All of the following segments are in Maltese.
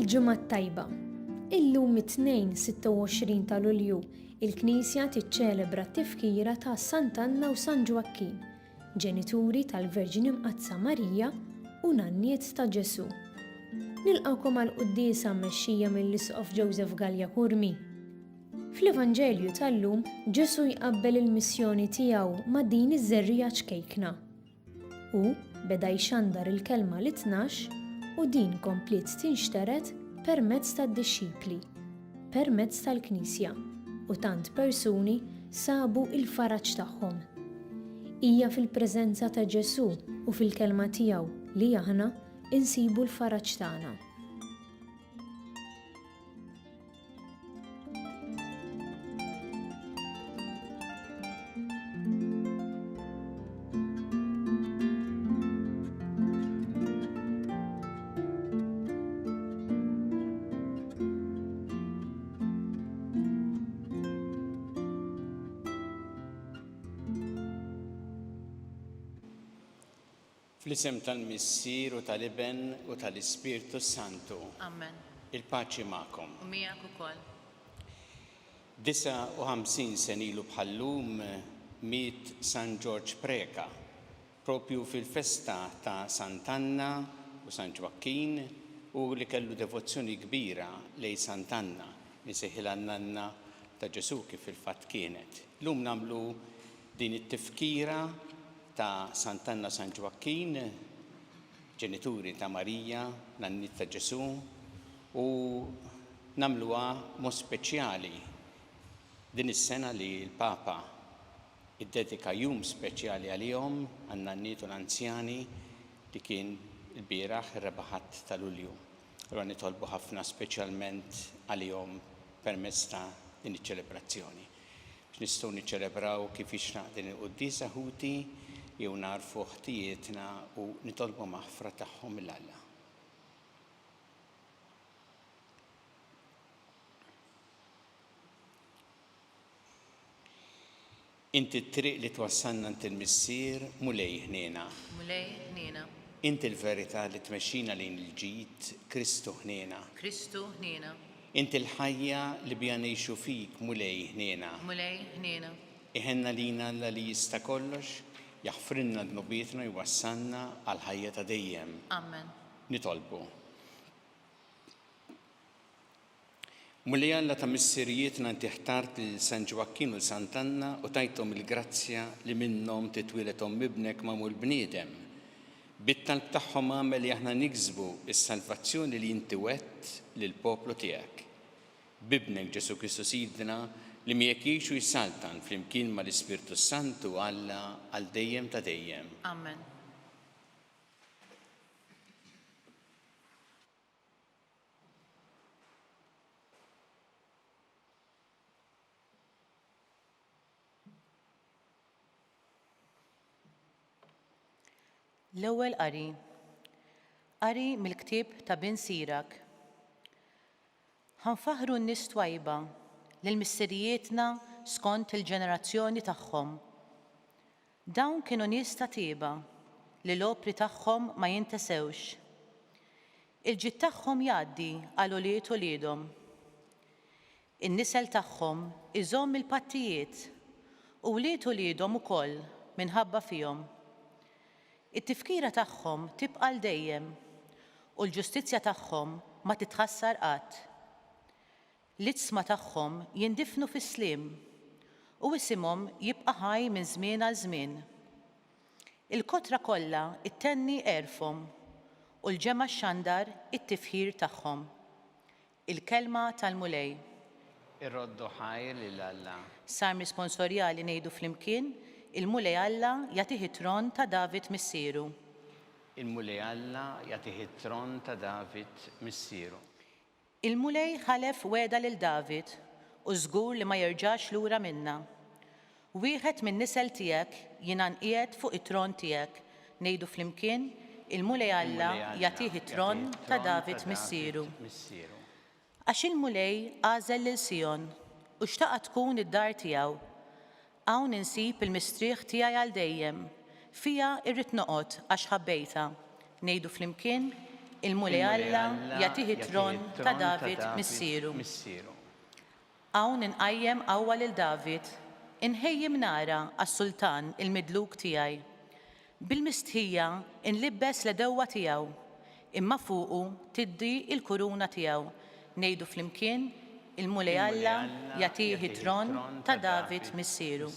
Il-ġimgħa tajba. Illum it-2-26 ta' Lulju il-Knisja tiċċelebra t-tifkira ta' Sant'Anna u San Ġwakkin, ġenituri tal-Verġini Mqazza Marija u nanniet ta' Ġesu. Nilqawkom għall-quddiesa mmexxija mill-Isqof Joseph Gallia Kurmi. Fl-Evanġelju tal-lum Ġesu jqabbel il-missjoni tiegħu ma' din iż-żerriegħa ċkejkna. U beda jxandar il-kelma l-12 u din kompliet tinxteret permezz tad-dixxipli, permezz tal-Knisja, u tant persuni sabu il-faraġġ tagħhom. Hija fil-preżenza ta' Ġesu u fil-kelma tiegħu li aħna insibu l-faraġġ tagħna. Fl-isem tal-Missier u tal-Iben u tal-Ispirtu Santu. Amen. Il-paċi magħkom. U miegħek ukoll. 59 sen ilu bħallum miet San George Preka, propju fil-festa ta' Sant'Anna u San Ġwakkin u li kellu devozzjoni kbira lejn Sant'Anna, misejħilha n-nanna ta' Ġesu kif fil-fatt kienet. Lum nagħmlu din it-tifkira ta' Sant'Anna San Ġwakkin, ġenituri ta' Marija, nanniet ta' Ġesu, u nagħmluha mod speċjali din is-sena li l-Papa iddedika jum speċjali għalihom għan-nanniet u l-anzjani li kien il-bieraħ ir-rebaħat ta' Lulju. Allura nitolbu ħafna speċjalment għalihom permezz ta' din iċ-ċelebrazzjoni. Biex nistgħu niċċelebraw kif ixraq din il-Quddiesa Ħuti jew narfu ħtijietna u nitolbu maħfra tagħhom mill-Alla. Inti t-triq li twassalna int il-Missier mulej ħniena. Mulej ħniena. Inti l-verità li tmexxina lejn il-ġid Kristu ħniena. Kristu ħniena. Inti l-ħajja li bija ngħixu fik mulej ħniena. Mulej ħniena. Iħenna lina Alla li jista' kollox, jaħfrinna d-nubietna jwassalna għal ħajja ta' dejjem. Amen. Nitolbu. Mulej Alla ta' missirijietna inti ħtart lil San Ġwakkin u Sant'Anna u tajthom il-grazzja li minnhom titwielethom ibnek magħmul bniedem. Bit-talb tagħhom għamel li aħna niksbu is-salvazzjoni li inti wett lill-poplu tiegħek. Bibnek Ġesu Kristu Sidna li miegħek jgħixu jissaltan flimkien mal-Ispirtu Santu Alla għal dejjem ta' dejjem. Amen. L-ewwel qari mill-ktieb ta' Bin Sirak. Ħanfaħru n-nies twajba lill-missirijietna skont il-ġenerazzjoni tagħhom. Dawn kienu nies ta' tieba li l-opri tagħhom ma jintesewx. Il-ġid tagħhom jgħaddi għal ulied uliedhom. In-nisel tagħhom iżomm il-pattijiet u ulied uliedhom ukoll minħabba fihom. It-tifkira tagħhom tibqa' l dejjem u l-ġustizzja tagħhom ma titħassar qatt. L-itzma tagħhom jindifnu fis-sliem u isimhom jibqa' ħaj minn żmien għal żmien. Il-kotra kollha ittenni għerfhom u l-ġemma xandar it-tifħir tagħhom. Il-kelma tal-mulej. Irroddu ħajr lil Alla. Sarmi sponsorjali ngħidu flimkien il-mulej Alla jagħtih it-tron ta' David missieru. Il-mulej Alla jagħtih it-tron ta' David missieru. Il-mulej ħalef weda lil David u żgur li ma jerġax lura minnha. Wieħed min-nisel tiegħek jiena nqiegħed fuq it-tron tiegħek. Ngħidu flimkien il-mulej Alla jagħtih it-tron ta' David missieru. Għax il-mulej għażel lil Sion u xtaqa tkun id-dar tiegħu. Hawn insib il-mistrieħ tiegħi għal dejjem, fija irrid noqgħod għax ħabbejta. Ngħidu flimkien il-Mulej Alla jagħtih it-tron ta' David missieru. Hawn inqajjem qawwa lil David, inħejjem nara għas-Sultan il-Midluk tiegħi. Bil-mistħija inlibbes l-edewwa tiegħu, imma fuqu tiddi il-kuruna tiegħu. Ngħidu flimkien il-Mulej Alla jagħtih it-tron ta' David missieru.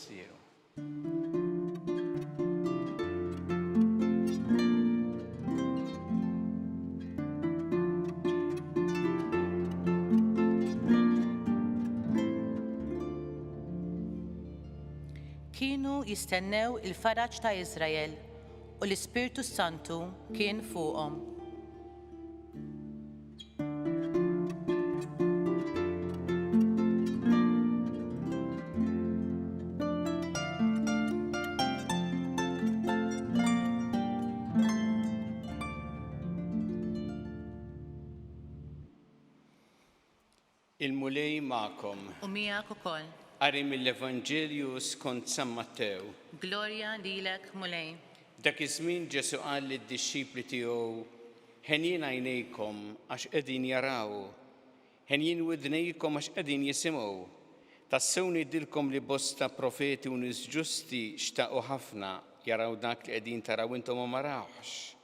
Kienu jistennew il-faraġ ta' Iżrael u l-Ispirtu Santu kien fuqhom. Il-Mulej ma'kom. U miegħek ukoll. Qari mill-Evanġelju skont San Mattew. Glorja lilek, Mulej. Dak iż-żmien Ġesu qal lid-dixxipli tiegħu: ħenjien għajnejkom għax qegħdin jaraw, ħenjien widnejkom għax qegħdin jisimgħu. Tassew ngħidilkom li bosta profeti u nies ġusti xtaqu ħafna jaraw dak li qegħdin taraw intom ma marawx,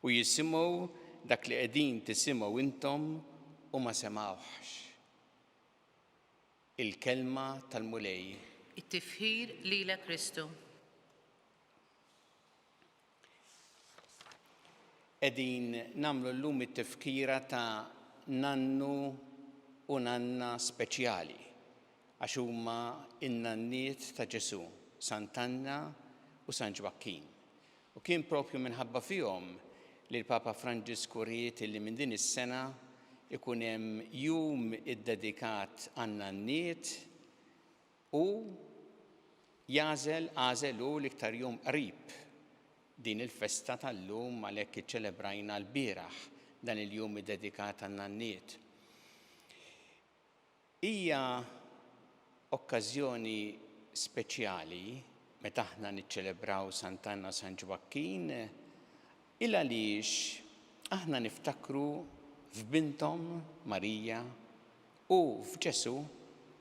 u jisimgħu dak li qegħdin tisimgħu intom u ma semgħux. Il-kelma tal-Mulej. It-tifħir lilek Kristu. Qegħdin nagħmlu llum it-tifkira ta' nannu u nanna speċjali għax huma in-nanniet ta' Ġesu, Sant'Anna u San Ġwakkin. U kien propju minħabba fihom li l-Papa Franġisku ried li minn din is-sena ikun hemm jum iddedikat għan-nanniet u għażel hu l-iktar jum qrib din il-festa tal-lum għalhekk iċċelebrajna l-bieraħ dan il-jum iddedikat għan-nanniet. Hija okkażjoni speċjali meta aħna niċċelebraw Sant'Anna u San Ġwakkin il għaliex aħna niftakru f'bintom Marija u f'Ġesu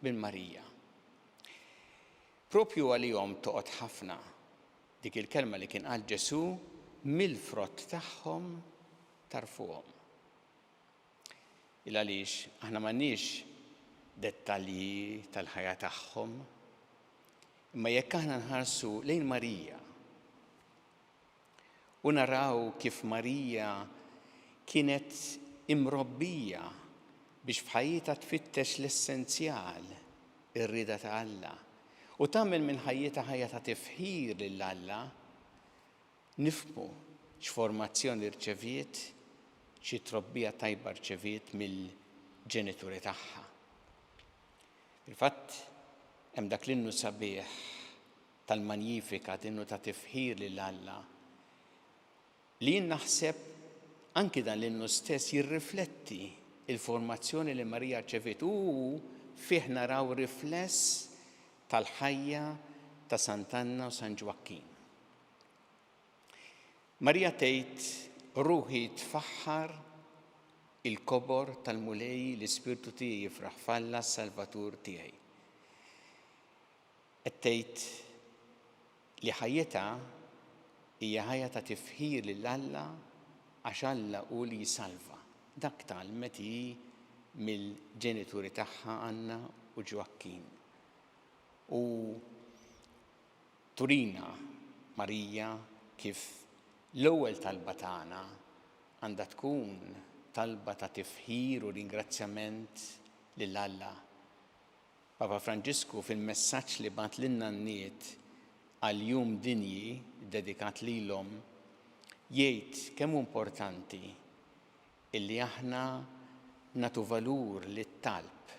bil-Marija. Propju għalihom toqgħod ħafna dik il-kelma li kien qal Ġesu mill-frott tagħhom tarfuhom. Il għaliex aħna m'għandniex dettalji tal-ħajja tagħhom, imma jekk aħna nħarsu lejn Marija u naraw kif Marija kienet imrobbija biex f'ħajjitha tfittex l-essenzjal, ir-rieda ta' Alla, u tagħmel minn ħajjitha ħajja ta' tifħir lil Alla, nifhmu x'formazzjoni rċeviet, xi trobbija tajba rċeviet mill-ġenituri tagħha. Fil-fatt hemm dak l-innu sabiħ tal-Magnificat, innu ta' tifħir lil Alla, li naħseb anki dan l-innu stess jirrifletti il-formazzjoni li Marija rċeviet u fih naraw rifless tal-ħajja ta' Sant'Anna u San Ġwakkin. Marija tgħid ruħi tfaħħar il-kobor tal-Mulej l-Ispirtu tiegħi jifraħ f'Alla s-Salvatur tiegħi. Qed tgħid li ħajjitha hija ħajja ta' tifħir lil Alla għax Alla hu li jisalva. Dak talmet hi mill-ġenituri tagħha Anna u Ġwakkin. U turina Marija kif l-ewwel talba tagħna għandha tkun talba ta' tifħir u ringrazzjament lil Alla. Papa Franġisku fil-messaġġ li bagħat lin-nanniet għal jum dinji dedikat lilhom jgħid kemm importanti illi aħna nagħtu valur lit-talb.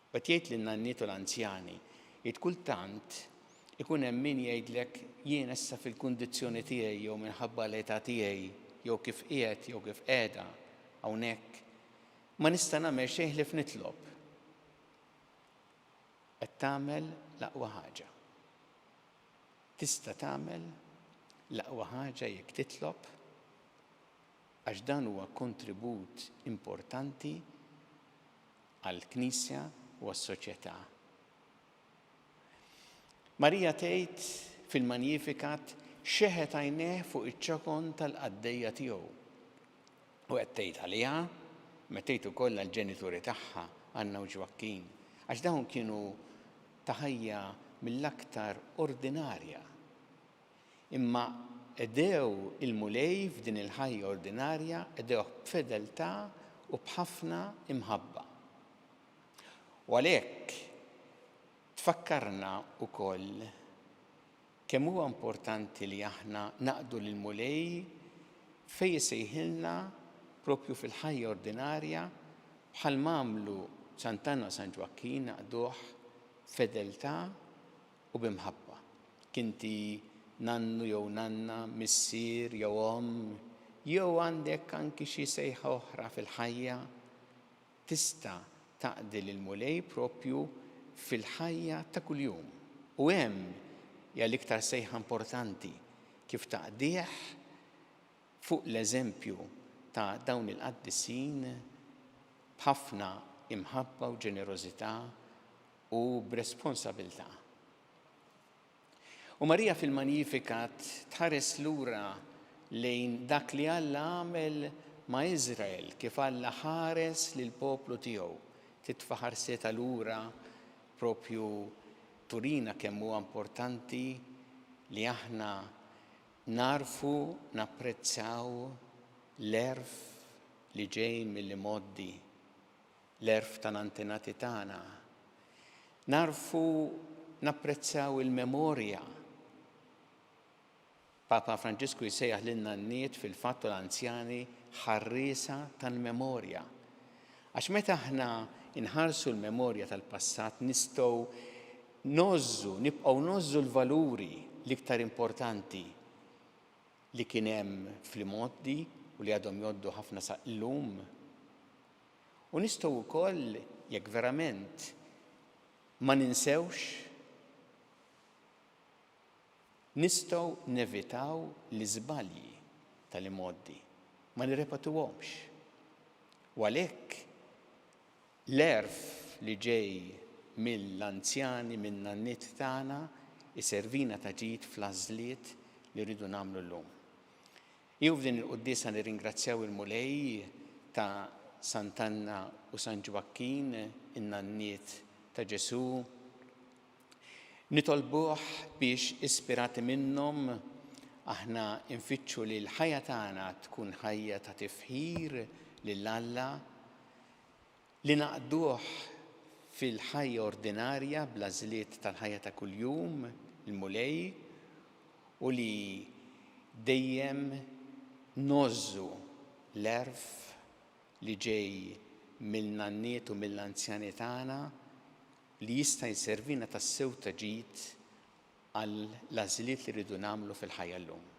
Qed jgħid lin-nanniet u l-anzjani, jgħid kultant ikun hemm min jgħidlek jien issa fil-kundizzjoni tiegħi jew minħabba l-età tiegħi jew kif qiegħed jew kif qiegħda hawnhekk ma nista' nagħmel xejn ħlief nitlob. Qed tagħmel l-aqwa ħaġa. Tista' tagħmel l-aqwa ħaġa jekk titlob għax dan huwa kontribut importanti għall-Knisja u għas-soċjetà. Marija tgħid fil-Magnificat xeħet għajnejh fuq iċ-ċokon tal-qaddejja tiegħu. U qed tgħid għaliha, meta tgħid ukoll għall-ġenituri tagħha Anna u Ġwakkin, għax dawn kienu ta' ħajja mill-aktar ordinarja. Imma edew il-mulej f'din il-ħajja ordinarja, edew b'fedeltà u b'ħafna imħabba. U għalhekk tfakkarna wkoll kemm huwa importanti li aħna naqdu lill-mulej fejn isejħilna propju fil-ħajja ordinarja bħal mamlu Sant'Anna u San Ġwakkin naqduh fedeltà u b'imħabba. Kinti nannu jew nanna, missier jew jew għandek anki xi sejħa oħra fil-ħajja, tista' taqdi lill-mulej propju fil-ħajja ta' kuljum. U hemm hija l-iktar sejħa importanti kif taqdih fuq l-eżempju ta' dawn il-qaddisin b'ħafna imħabba u ġenerożità u b'responsabilità. U Marija fil-Magnificat tħares lura lejn dak li Alla għamel ma' Iżrael, kif Alla ħares lil poplu tiegħu. Titfa' ħarsieta lura propju turina kemm huwa importanti li aħna narfu, napprezzaw l-erf li ġej mill-modi, l-erf tal-antenati tagħna. Narfu, napprezzaw il-memorja. Papa Franġisku jsejjaħ lilna n-niet fil-fatt l-anzjani ħarriesa tal-memorja. Għax meta aħna inħarsu l-memorja tal-passat nibqgħu nożżu l-valuri l-iktar importanti li kien hemm fl-modi u li għadhom jgħoddu ħafna sa llum. U nistgħu wkoll jekk verament ma ninsewx, nistgħu nevitaw l-iżbalji tal-imoddi, ma nirrepatuhomx. U għalhekk l-erf li ġej mill-anzjani, min-nanniet tagħna iservina ta' ġid fl-għażliet li rridu nagħmlu llum. Jew f'din il-qudiesa nirringrazzjaw il-mulej ta' Sant'Anna u San Ġwakkin, in-nanniet ta' Ġesu. Nitolbuh biex ispirati minnhom aħna nfittxu li l-ħajja tagħna tkun ħajja ta' tifħir lil Alla, li naqduh fil-ħajja ordinarja bl-għażliet tal-ħajja ta' kuljum, il-mulej, u li dejjem nożżu l-erf li ġej mill-nanniet u mill-anzjani tagħna li jista' jservina tas-sew ta' ġid għall-għażliet li rridu nagħmlu fil-ħajja llum.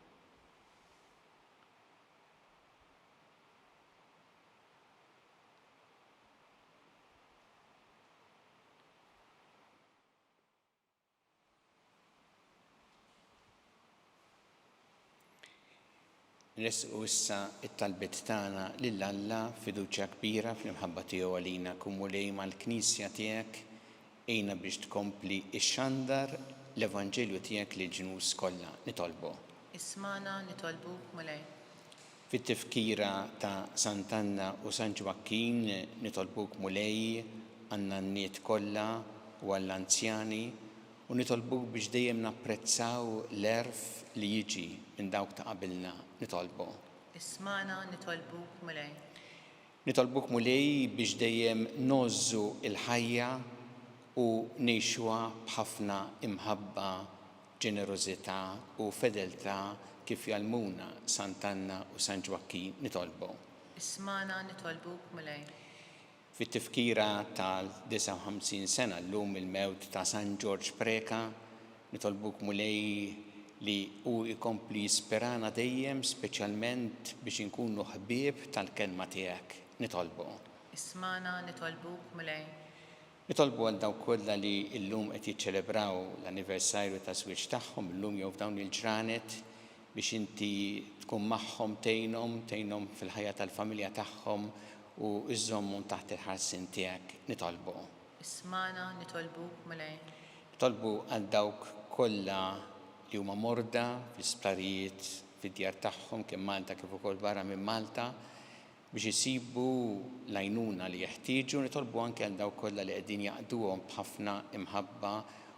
Nresqu issa it-talbiet tagħna lil Alla fiduċja kbira fl-imħabba tiegħu għalina kumulej mal-Knisja tiegħek ejna biex tkompli ix-xandar l-Evanġelju tiegħek lil ġnus kollha. Nitolbu. Ismana nitolbuk mulej. Fit-tifkira ta' Sant'Anna u San Ġwakkin nitolbuk mulej għan-nanniet kollha u għall-anzjani u nitolbuk biex dejjem napprezzaw l-erf li jiġi minn dawk ta' qabilna. Nitolbu. Ismana nitolbuk mulej. Nitolbuk mulej biex dejjem nożżu il-ħajja u ngħixuha b'ħafna imħabba, ġenerożità u fedeltà kif jgħallmuna Sant'Anna u San Ġwakkin. Nitolbu. Ismana nitolbuk mulej. Fit-tifkira tal-59 sena llum il-mewt ta' San George Preka, nitolbuk mulej li hu jkompli jisperana dejjem speċjalment biex inkunu ħbieb tal-kelma tiegħek. Nitolbu. Ismana nitolbuk mulej. Nitolbu għal dawk kollha li llum qed jiċċelebraw l-anniversarju ta' żwieġ tagħhom illum jew f'dawn il-ġranet biex inti tkun magħhom tgħinhom fil-ħajja tal-familja tagħhom u iżommhom taħt il-ħarsien tiegħek nitolbu. Ismana nitolbuk mulej. Tolbu għal dawk kollha li huma morda fl-isptarijiet fid-djar tagħhom kemm Malta kif ukoll barra minn Malta biex isibu l-għajnuna li jeħtieġu, nitolbu anke għal dawk kollha li qegħdin jaqduhom b'ħafna imħabba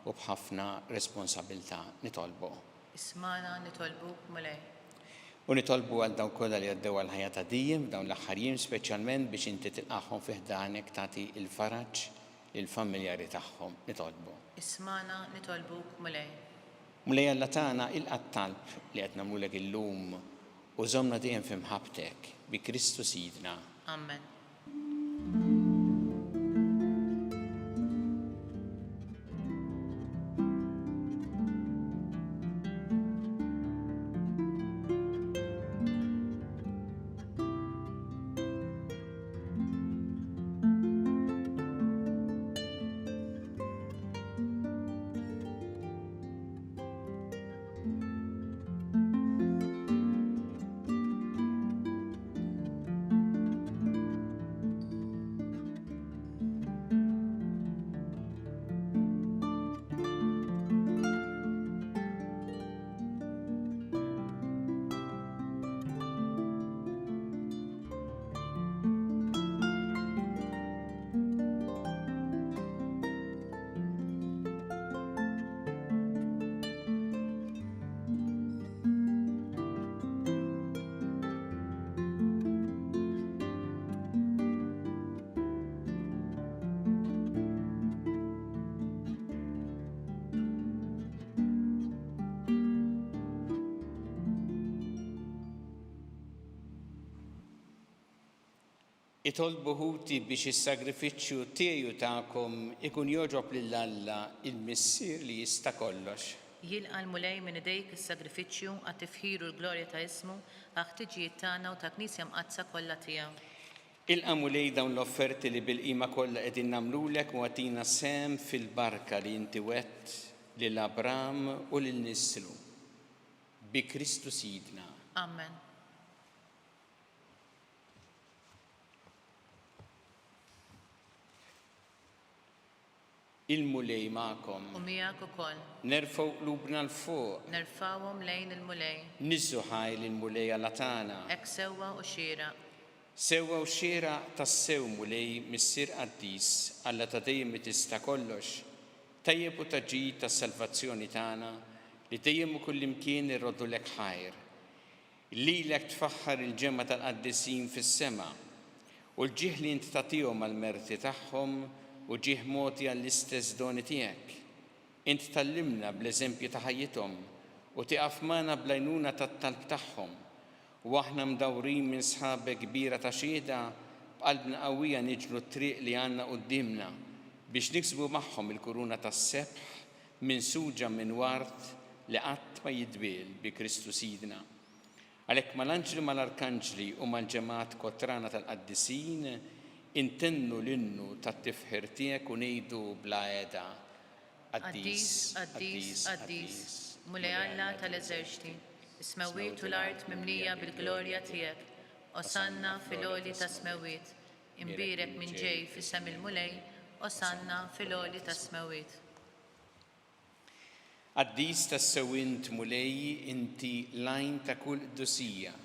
u b'ħafna responsabilità nitolbu. Ismana nitolbuk mulej. U nitolbu għal dawk kollha li għaddew għal ħajja ta' dejjem dawn l-aħħar jiem speċjalment biex inti tilqahom fih ħdanek tagħti il-faraġ lill-familjari tagħhom nitolbu. Ismana nitolbuk mulej. Mulej Alla tagħna il-talb li qed nagħmlulek illum u żommna dejjem f'imħabbtek bi Kristu Sidna. Amen. Itolbu ħuti biex is-sagrifiċċju tiegħu tagħkom ikun jogħġob lil Alla il-Missier li jista' kollox. Jilqa' l-mulej minn idejk is-sagrifiċċju għat-tifħir u l-glorja ta' ismu għal-ħtiġijiet tagħna u ta' Knisja mqazza kollha tiegħu. Ilqa' mulej dawn l-offerti li bil-qima kollha qegħdin nagħmlulek u għatina sem fil-barka li inti wett lil Abraham u lil nislu. Bi Kristu Sidna. Amen. Il-mulej magħkom. U miegħek ukoll. Nerfgħu qlubna l fuq. Nerfgħuhom lejn il-mulej. Niżżu ħajl il-mulej Alla tagħna. Hekk sewwa u xieraq. Sewwa u xieraq tas-sew mulej Missier Qaddis Alla ta' dejjem tista' kollox. Tajjeb u taġġid tas-salvazzjoni tagħna li dejjem u kullimkien irroddulek ħajr. Lilek tfaħħar il-ġemma tal-qaddisin fis-sema u l-ġieħ li int tagħtihom għall-merti tagħhom u ġieħ mogħti għall-istess doni tiegħek. Int tallimna bl-eżempju ta' ħajjithom u tieqaf magħna bl-għajnuna tat-talb tagħhom. U aħna mdawrin minn sħabek kbira ta' xieda b'qalbna qawwija niġru t-triq li għandna qudiemna biex niksbu magħhom il-kuruna tas-sebħ minsuġa minn wart li qatt ma jidbiel bi Kristu Sidna. Għalhekk mal-anġli mal-arkanġli u mal-ġemat kotrana tal-qaddisin intennu l-innu tat-tifħir tiegħek u ngħidu bla għeda. Qaddis, Qaddis, Qaddis, mulej Alla tal-eżerċiti, is-smewwiet u l-art mimlija bil-glorja tiegħek, osanna fil-għoli ta' smewwiet, imbierek minn ġej fis-sem il-mulej, osanna fil-għoli ta' smewwiet. Qaddis tas-sewwint mulej inti lajn ta' kull qdusija.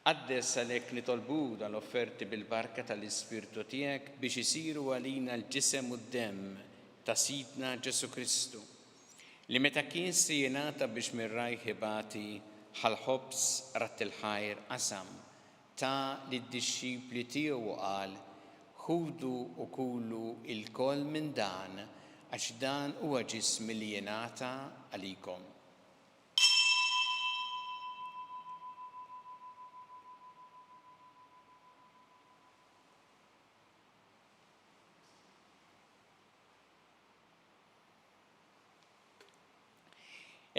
Qaddes għalhekk nitolbu dal-offerti bil-barka tal-Ispirtu tiegħek biex isiru għalina l-ġisem u d-demm ta' Sidna Ġesu Kristu, li meta kien se jingħata biex mir-rajħ ibati ħal-ħobs ratt il-ħajr qasam ta' lid-dixxipli tiegħu qal ħudu u kulu il-koll minn dan għax dan huwa ġismi li jingħata għalikom.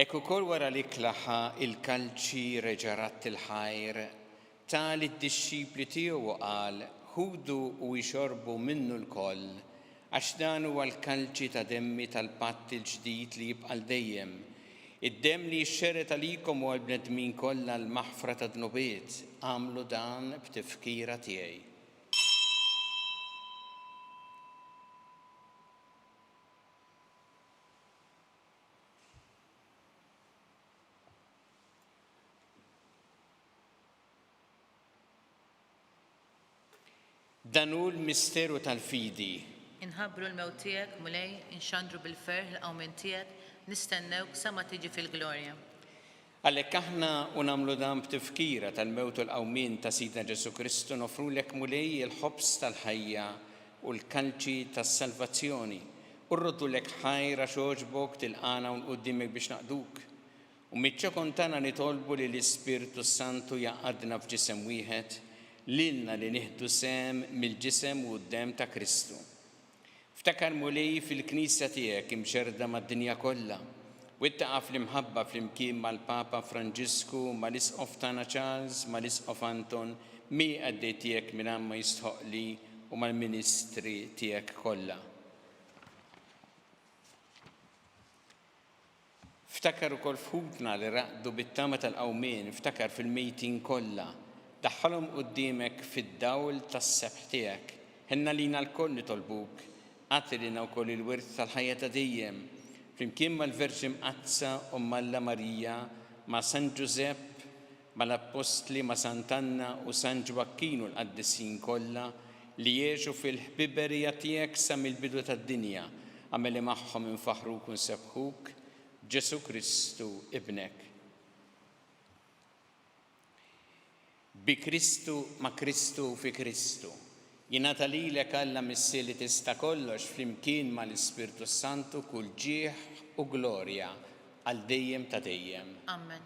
Ekk ukoll wara li klaħa il-kalċi reġarat il-ħajr tal id-dixxipli tiegħu qal ħudu u jxorbu minnu l-koll għax dan huwa l-kalċi ta' demmi tal-patt il-ġdid li jibqa' dejjem Id-dem li jxxeret għalikom u għal-bnedmin kollha l-maħfra ta' dnubiet, għamlu dan b'tifkira tiegħi. Dan hu l-misteru tal-fidi. Inħabbru l-mewt tiegħek mulej inxandru bil-ferħ l-qawmin tiegħek nistennewk sa ma tiġi fil-glorja. Għalhekk aħna u nagħmlu dan b'tifkira tal-mewt u l-qawmien ta' Sidna Ġesu Kristu nofrulek mulej il-ħobs tal-ħajja u l-kalċi tas-salvazzjoni u rroddulek ħajra xogħġbok tilqana u nquddimek biex naqduk. U miċ-ċokon tagħna nitolbu li l-Ispirtu Santu jaqadna f'ġisem wieħed lilna li nieħdu sem mill-ġisem u d-dem ta' Kristu. Ftakar mulej fil-Knisja tiegħek imxerda mad-dinja kollha u ittaqa' fl-imħabba flimkien mal-Papa Franġisku, mal-Isqof tagħna Charles, mal-Isqof Anton, għaddej tiegħek minn ma jistħoqli u mal-Ministri tiegħek kollha. Ftakar ukoll fħutna li raqdu bit-tama tal-qawmien, ftakar fil-mejtin kollha. Daħħalhom quddiemek fid-dawl tas-sebħ tiegħek. Ħenna lina l-koll nitolbuk, għati lina wkoll il-wirth tal-ħajja ta' dejjem. Flimkien mal-Verġi Mqazza u Malla Marija, ma' San Giusepp, mal-Apostli, ma' Sant'Anna u San Ġwakkin u l-Qaddisin kollha li jgħixu fil-ħbiberija tiegħek sa mill-bidu tad-dinja, għameli magħhom infaħruk u nsebħuk, Ġesu Kristu ibnek. Bi Kristu ma' Kristu fi Kristu. Jingħata lilek Alla missi li tista' kollox flimkien mal-Ispirtu Santu kull ġieħ u glorja għal dejjem ta' dejjem. Amen.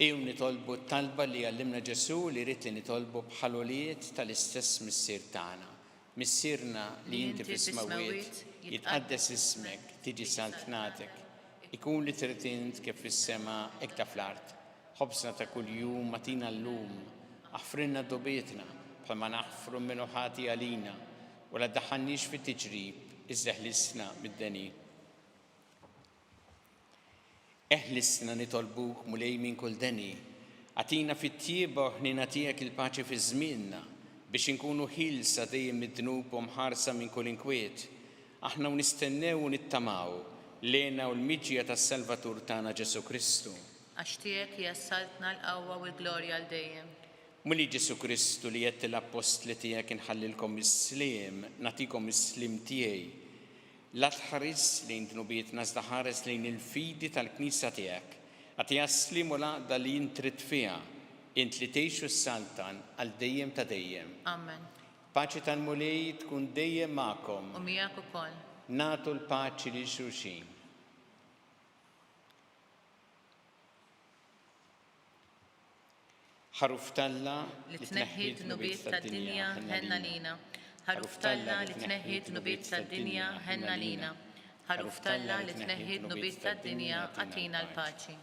Ew nitolbu t-talba li għallimna Ġesu li rrid li nitolbu bħal-woliet tal-istess missier tagħna. Missierna li inti fis-smawiet, jitqaddes ismek, tiġi saltnatek, ikun li trid int kif fis-sema hekk ta' fl-art. Ħobsna ta' kuljum matina llum, aħfrinna dobietna bħalma naħfru minnu ħati għalina u la daħannix fit-tiġrib, iżda ħlisna mid-deni. Eħlisna nitolbuk mulej minn kull deni, għatina fit-tjieba ħnina tiegħek il-paċi fi żmienna biex inkunu ħilsa dejjem mid-dnub u mħarsa minn kull inkwiet. Aħna nistennew u nittamaw lena u l-miġja tas-Salvatur tagħna Ġesu Kristu. Għax tiegħek jassaltna l-qawwa u l-glorja għal dejjem. Muli Ġesu Kristu li jett l-apostli tiegħek inħallilkom is-slim, natikom is-slim tiegħi. La tħares lejn dnubiet nazda ħares lejn il-fidi tal-Knisja tiegħek. Għati jaslim u laqda li jintrid fiha, int li tgħixu s-saltan għal dejjem ta' dejjem. Amen. Paċi tal-mulej tkun dejjem magħkom. U miegħek ukoll. Nagħtu l-paċi lil xulxin. ħaruf Talla li tneħħi d-dnubiet tad-dinja ħenna lina. Ħaruf Talla li tneħħi d-dnubiet tad-dinja ħenna lina. Ħaruf Talla li tneħħi d-dnubiet tad-dinja għatina l-paċi.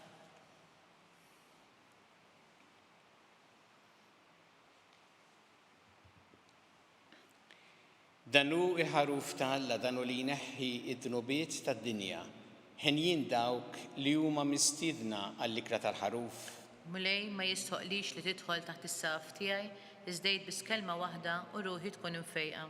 Danu ħaruf Talla danu li jneħħi id-dnubiet tad-dinja. Ħenjin dawk li huma mistiedna għall-ikra tal-ħaruf. Mulej ma jistoqlix li tidħol taħt is-saf tiegħi, iżdejt biss kelma waħda u ruħi tkun imfejqa.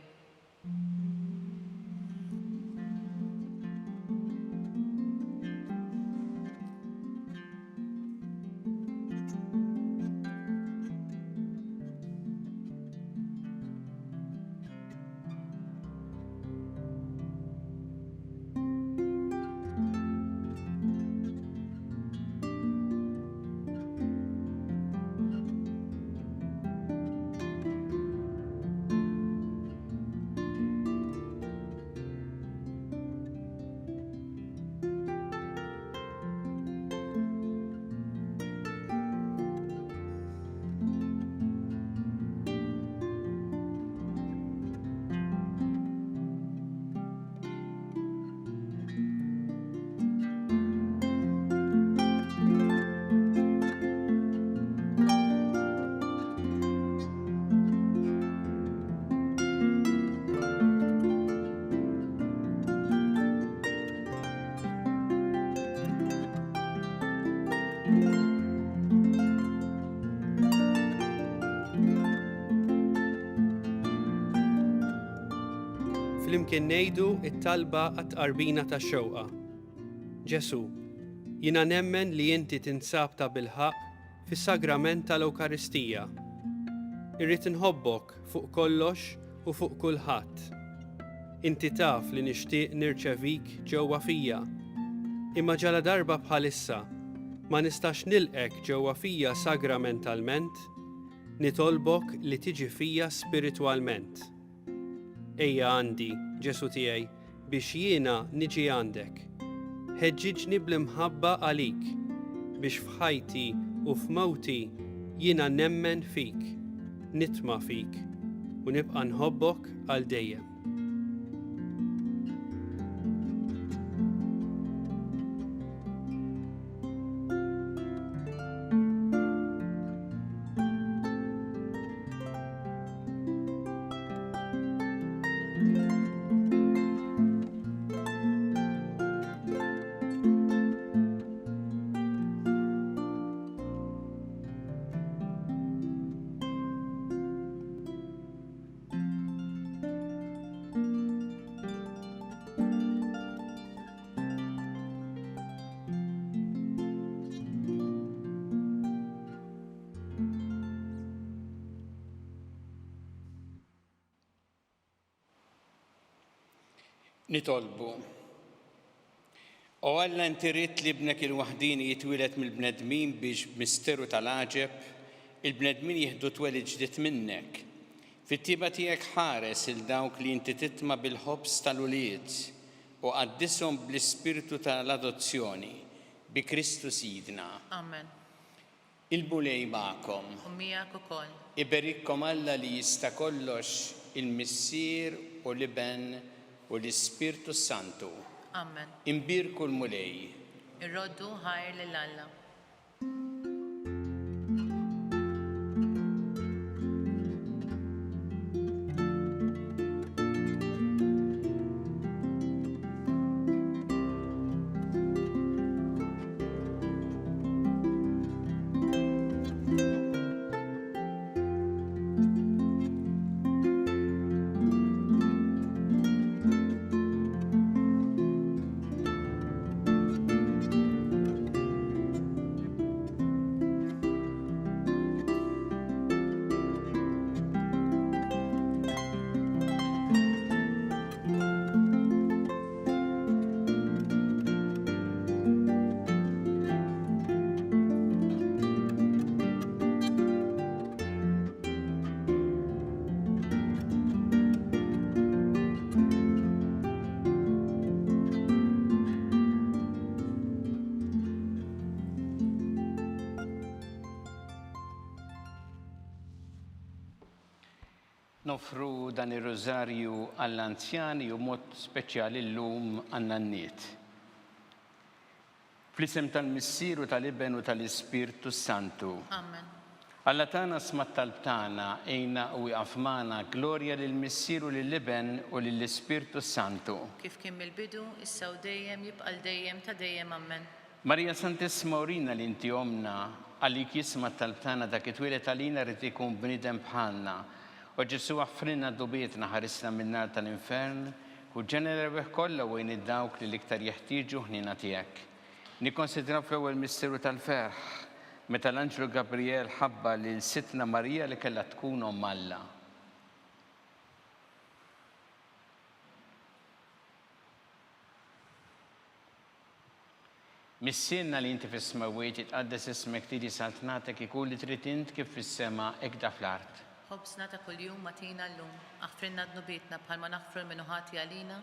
flimkien ngħidu t-talba għat-tqarbina tax-xewqa. Ġesu, jiena nemmen li inti tinsab ta' bilħaq fis-sagrament tal-Ewkaristija. Irrid inħobbok fuq kollox u fuq kulħadd. Inti taf li nixtieq nirċevik ġewwa fija. Imma ġala darba bħalissa ma nistax nilqek ġewwa fija sagramentalment, nitolbok li tiġi fija spiritwalment. Ejja għandi, Ġesu tiegħi, biex jiena niġi għandek. Ħeġġiġni bl-imħabba għalik, biex f'ħajti u f'mewti jiena nemmen fik, nitma' fik u nibqa' nħobbok għal dejjem. Nitolbu. O Alla inti rid li ibnek il-waħdini jitwieled mill-bnedmin biex misteru tal-għaġeb, il-bnedmin jieħdu twelid ġdid minnek. Fit-tieba tiegħek ħares il dawk li inti titma' bil-ħobs tal-ulied u qaddishom bl-ispirtu tal-adozzjoni bi Kristu Sidna. Amen. Il-bulej magħkom. U miegħek ukoll. Iberikkom Alla li jista' kollox il-Missier u l-Iben u l-Ispirtu Santu. Amen. Imbirku l-mulej. Irroddu ħajr lil Alla. Nofru dan ir-rożarju għall-anzjani u mod speċjali llum għan-nanniet. Fl-isem tal-Missieru tal-Iben u tal-Ispirtu Santu. Amen. Alla tagħna smat talb-tagħna ejna u jaqaf magħna glorja lill-Missieru lill-Iben u lill-Ispirtu Santu. Kif kien mill-bidu, issa u dejjem jibqa' dejjem ta' dejjem amen. Marija Santissima urina li inti omna għalik jisma' talb-tagħna dak it-twieled għalina rid ikun bniedem bħalna. U Ġesu għaffrinna d-dubietna ħarisna min-nar tal-infern u ġenera rebbieħ kollha wejn id-dawk li l-iktar jeħtieġu ħnina tiegħek. Nikkonsidraw fl-ewwel misteru tal-ferħ meta l-Anġlu Gabriel ħabba lil Sitna Marija li kellha tkun omm Alla. Missienna li inti fis-smawiet jitqaddes ismek tiġi saltnatek ikun li trid int kif fis-sema hekk fl-art. Ħobsna ta' kuljum matina llum, aħfrinna d-nubietna bħalma naħfru l-minuħati għalina,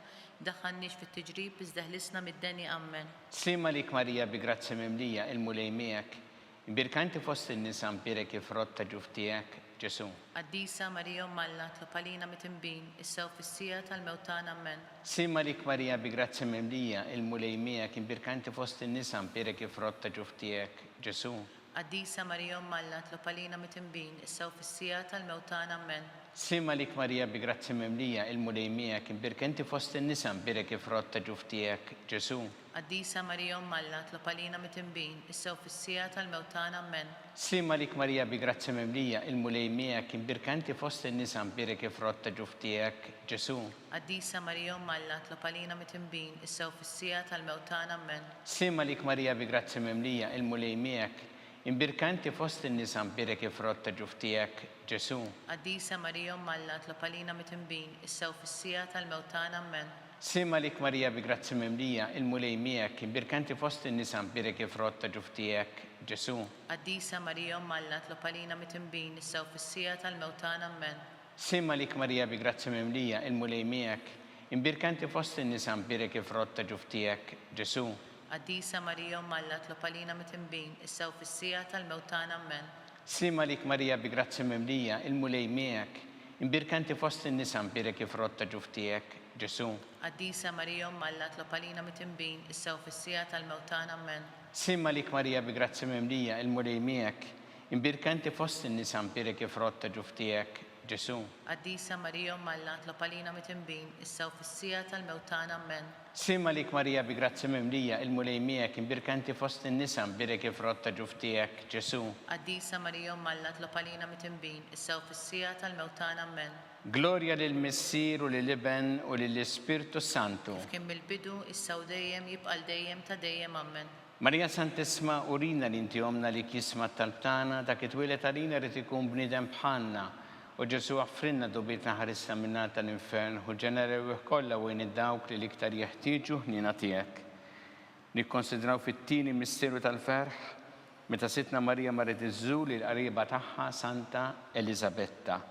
daħħannix fit-tiġrib iżda ħlisna mid-deni ammen. Slima lik Marija bi grazzi mimlija il-mulej miegħek, imbirka inti fost in-nisa mbirek ifrott ta' ġuf tiegħek, Ġesu. Qaddisa Marija Omm Alla, tlopalina mit-imbin, issew fis-sija tal-mewtan ammen. Slima lik Marija bi grazzi mimlija il-mulej miegħek, imbirka inti fost in-nisa mbirek ifrott ta' ġuf tiegħek, Ġesu. Qaddisa Marija Omm Alla, tlopalina mit-imbin, issew fis-sija tal-mewtan ammen. Slima lik Marija bi grazzi mimlija il-mulej miegħek, imbirka inti fost in-nisa mbirek ifrott ta' ġuf tiegħek, Ġesu. Qaddisa Marija Umm Alla, tlob għalina mit-tinbin, issa u fis-sija tal-mewtana. Amen. Slima lik Marija bi grazzi memlija, il-mulej miegħek imbirkanti fost in-nisa mbirek frott ġuf tiegħek Ġesu. Qaddisa Marija Umm Alla, tlob għalina mit-tinbin, issa u fis-sija tal-mewtana. Amen. Slima lik Marija bi grazzi memlija, il-mulej miegħek imbirkanti fost in-nisa mbirek frott ġuf tiegħek Ġesu. Qaddisa Marija Umm Alla, tlob għalina mit-tinbin, issa u fis-sija tal-mewtana. Amen. Slima lik Marija bi grazzi memlija, il-mulej miegħek imbirkanti fost in-nisa mbirek frott ġuf tiegħek Ġesu. Qaddisa Marija Umm Alla, tlob għalina mit-tinbin, issa u fis-sija tal-mewtana. Amen. Slima lik Marija bi grazzi memlija, il-mulej miegħek imbirkanti fost in-nisa mbirek frott ġuf tiegħek Ġesu. Qaddisa Marija Umm Alla, tlob għalina mit-tinbin, issa u fis-sija tal-mewtana. Amen. Slima lik Marija bi grazzi memlija, il-mulej miegħek imbirkanti fost in-nisa mbirek frott ġuf tiegħek Ġesu. Qaddisa Marija Umm Alla, tlob għalina mit-tinbin, issa u fis-sija tal-mewtana. Amen. Slima lik Marija bi grazzi memlija, il-mulej miegħek imbirkanti fost in-nisa mbirek frott ġuf tiegħek Ġesu. Qaddisa Marija Umm Alla, tlob għalina mit-tinbin, issa u fis-sija tal-mewtana. Amen. Slima lik Marija bi grazzi memlija, il-mulej miegħek imbirkanti fost in-nisa mbirek frott ġuf tiegħek Ġesu. Qaddisa Marija Umm Alla, tlob għalina mit-tinbin, issa u fis-sija tal-mewtana. Amen. Gloria lill-Missier u lill-Iben u lill-Ispirtu Santu. Kif kien mill-bidu, issa u dejjem jibqal dejjem ta' dejjem. Amen. Marija Santisma urina li inti omna li kisma tal-tana dak it-twilet għalina rrid ikun bniedem bħalna u Ġesu għaffrinna dubietna ħarissa minna tal-infern u ġenerew kollha wejn id-dawk li l-iktar jeħtieġu ħnina tiegħek. Nikkonsidraw fit-tieni misteru tal-ferħ meta sitna Marija marret iżżur l-qariba tagħha Santa Elisabetta.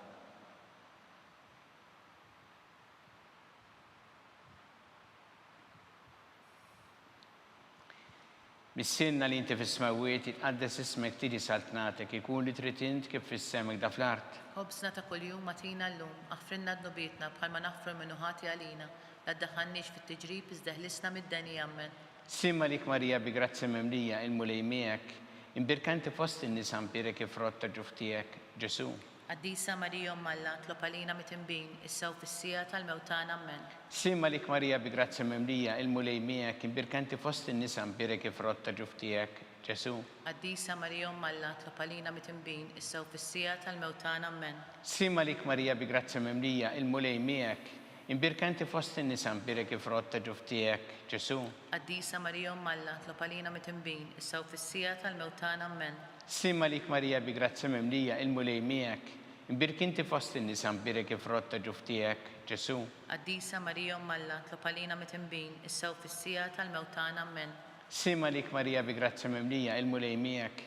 Missilna li inti fis-smawiet jitqaddes ismek tiġi saltnatek ikun li trid int kif fis-semek da fl-art. Ħobsna ta' kuljum matina llum, aħfrinna d-nubietna bħalma naħfru minnu ħati għalina, la ddaħħalniex fit-tiġrib iżda ħlisna mid-deni. Amen. Simma lik Marija bi grazzi memlija, il-mulej miegħek imbirkanti fost in-nisa mbirek frott ġuf tiegħek Ġesu. Qaddisa Marija Umm Alla, tlob għalina mit-tinbin, issa u fis-sija tal-mewtana. Amen. Simma lik Marija bi grazzi memlija, il-mulej miegħek imbirkanti fost in-nisa mbirek frott ġuf tiegħek Ġesu. Qaddisa Marija Umm Alla, tlob għalina mit-tinbin, issa u fis-sija tal-mewtana. Amen. Simma lik Marija bi grazzi memlija, il-mulej miegħek imbirkanti fost in-nisa mbirek frott ġuf tiegħek Ġesu. Qaddisa Marija Umm Alla, tlob għalina mit-tinbin, issa u fis-sija tal-mewtana. Amen. Simma lik Marija bi grazzi memlija, il-mulej miegħek imbirkanti fost in-nisa mbirek frott ġuf tiegħek Ġesu. Qaddisa Marija Umm Alla, tlob għalina mit-tinbin, issa u fis-sija tal-mewtana. Amen. Simma lik Marija bi grazzi memlija, il-mulej miegħek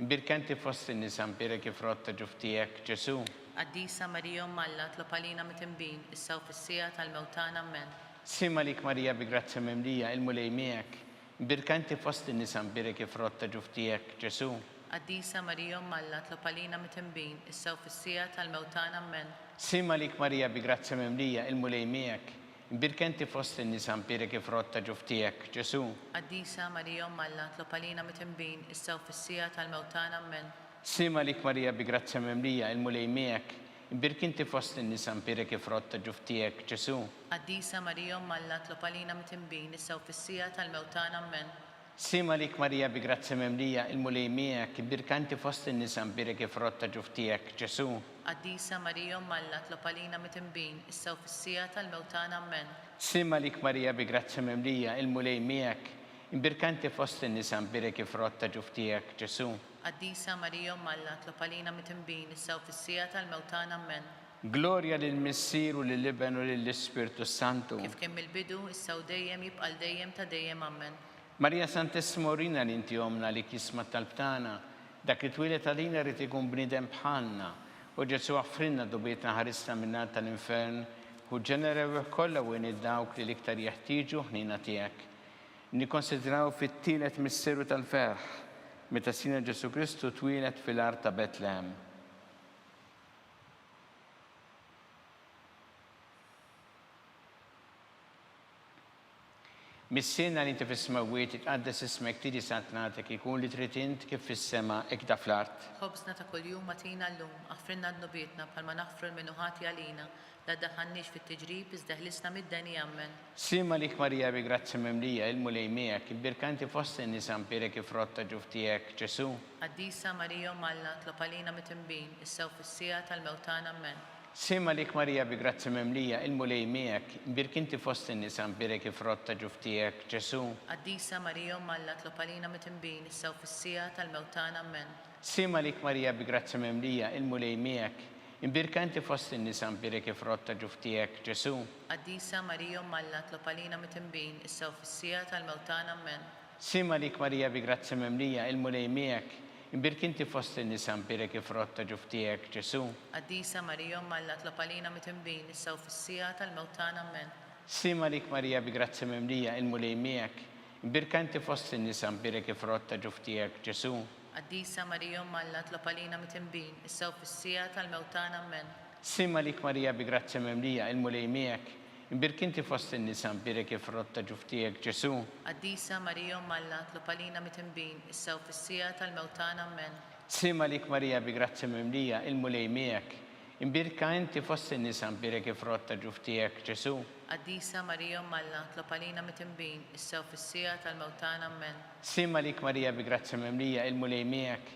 imbirkanti fost in-nisa mbirek frott ġuf tiegħek Ġesu. Qaddisa Marija Umm Alla, tlob għalina mit-tinbin, issa u fis-sija tal-mewtana. Amen. Simma lik Marija bi grazzi memlija, il-mulej miegħek imbirkanti fost in-nisa mbirek frott ġuf tiegħek Ġesu. Qaddisa Marija Umm Alla, tlob għalina mit-tinbin, issa u fis-sija tal-mewtana. Amen. Simma lik Marija bi grazzi memlija, il-mulej miegħek imbirkanti fost in-nisa mbirek frott ġuf tiegħek Ġesu. Qaddisa Marija Umm Alla, tlob għalina mit-tinbin, issa u fis-sija tal-mewtana. Amen. Simma lik Marija bi grazzi memlija, il-mulej miegħek imbirkanti fost in-nisa mbirek frott ġuf tiegħek Ġesu. Qaddisa Marija Umm Alla, tlob għalina mit-tinbin, issa u fis-sija tal-mewtana. Amen. Simma lik Marija bi grazzi memlija, il-mulej miegħek imbirkanti fost in-nisa mbirek frott ġuf tiegħek Ġesu. Qaddisa Marija Umm Alla, tlob għalina mit-tinbin, issa u fis-sija tal-mewtana. Amen. Simma lik Marija bi grazzi memlija, il-mulej miegħek imbirkanti fost in-nisa mbirek frott ġuf tiegħek Ġesu. Qaddisa Marija Umm Alla, tlob għalina mit-tinbin, issa u fis-sija tal-mewtana. Amen. Gloria lill-Missier u lill-Iben u lill-Ispirtu Santu. Kif kien mill-bidu, issa u dejjem jibqal dejjem ta' dejjem. Amen. Marija Santissima urina li inti omna li kisma tal-btana dak it-twilet għalina rrid ikun bniedem bħalna u Ġesu għaffrinna dubietna ħarissa minna tal-infern u ġenerew kollha wejn id-dawk li l-iktar jeħtieġu ħnina tiegħek. Nikkonsidraw fit-tielet misteru tal-ferħ meta Sina Ġesu Kristu twilet fil-art ta' Betlehem. Missiena li inti fis-smawiet itqaddes ismek tiġi santnatek ikun li trid int kif fis-sema hekk da fl-art. خبزنا ta' kuljum matina llum, aħfrinna d-nubietna bħalma naħfru l-minuħati għalina, la daħannix fit-tiġrib iżda ħlisna mid-deni ammen. Sima lik Marija bi grazzi memlija il-mulej miegħek, imbirkanti fost in-nisa mpirek kif rotta ġuftijek Ġesu. Qaddisa Marija Malla tlopalina mitimbin, issew fis-sija tal-mewtan ammen. Sima lik Marija bi grazzi memlija il-mulej miegħek, imbirkanti fost in-nisa mpirek kif rotta ġuftijek Ġesu. Qaddisa Marija Malla tlopalina mitimbin, issew fis-sija tal-mewtan ammen. Sima lik Marija bi grazzi memlija il-mulej miegħek, imbirkanti fost in-nisa mpirek kif rotta ġuftijek Ġesu. Qaddisa Marija Malla tlopalina mitimbin, issew fis-sija tal-mewtan ammen. Sima lik Marija bi grazzi memlija il-mulej miegħek, imbirkanti fost in-nisa mpirek kif rotta ġuftijek Ġesu. Qaddisa Marija Malla tlopalina mitimbin, issew fis-sija tal-mewtan ammen. Sima lik Marija bi grazzi memlija il-mulej miegħek, imbirkanti fost in-nisa mpirek kif rotta ġuftijek Ġesu. Qaddisa Marija Malla tlopalina mitimbin, issew fis-sija tal-mewtan ammen. Sima lik Marija bi grazzi memlija il-mulej miegħek, imbirkanti fost in-nisa mpirek kif rotta ġuftijek Ġesu. Qaddisa Marija Malla tlopalina mitimbin, issew fis-sija tal-mewtan ammen. Sima lik Marija bi grazzi memlija il-mulej miegħek, imbirkanti fost in-nisa mpirek kif rotta ġuftijek Ġesu. Qaddisa Marija Malla tlopalina mitimbin, issew fis-sija tal-mewtan ammen. Sima lik Marija bi grazzi memlija il-mulej miegħek,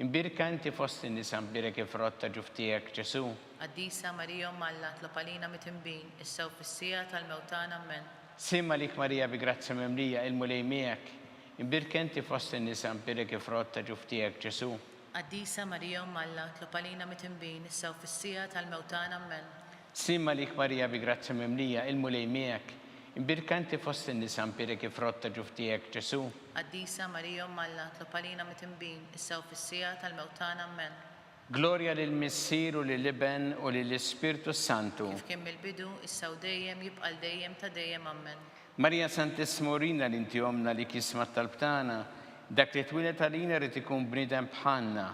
imbirkanti fost in-nisa mpirek kif rotta ġuftijek Ġesu. Qaddisa Marija Malla tlopalina mitimbin, issew fis-sija tal-mewtan ammen. Sima lik Marija bi grazzi memlija il-mulej miegħek, imbirkanti fost in-nisa mpirek kif rotta ġuftijek Ġesu. Qaddisa Marija Malla tlopalina mitimbin, issew fis-sija tal-mewtan ammen. Sima lik Marija bi grazzi memlija il-mulej miegħek, imbirkanti fost in-nisa mpirek kif rotta ġuftijek Ġesu. Qaddisa Marija Malla tlopalina mitimbin, issew fis-sija tal-mewtan ammen. Glorja lill-Missier u lill-Iben u lill-Ispirtu Santu. Kif kien mill-bidu, issew dejjem jibqal dejjem ta' dejjem ammen. Marija Santissimorina li inti omna li kismat tal-btana, dak li twilet għalina rrid ikun bniedem bħalna,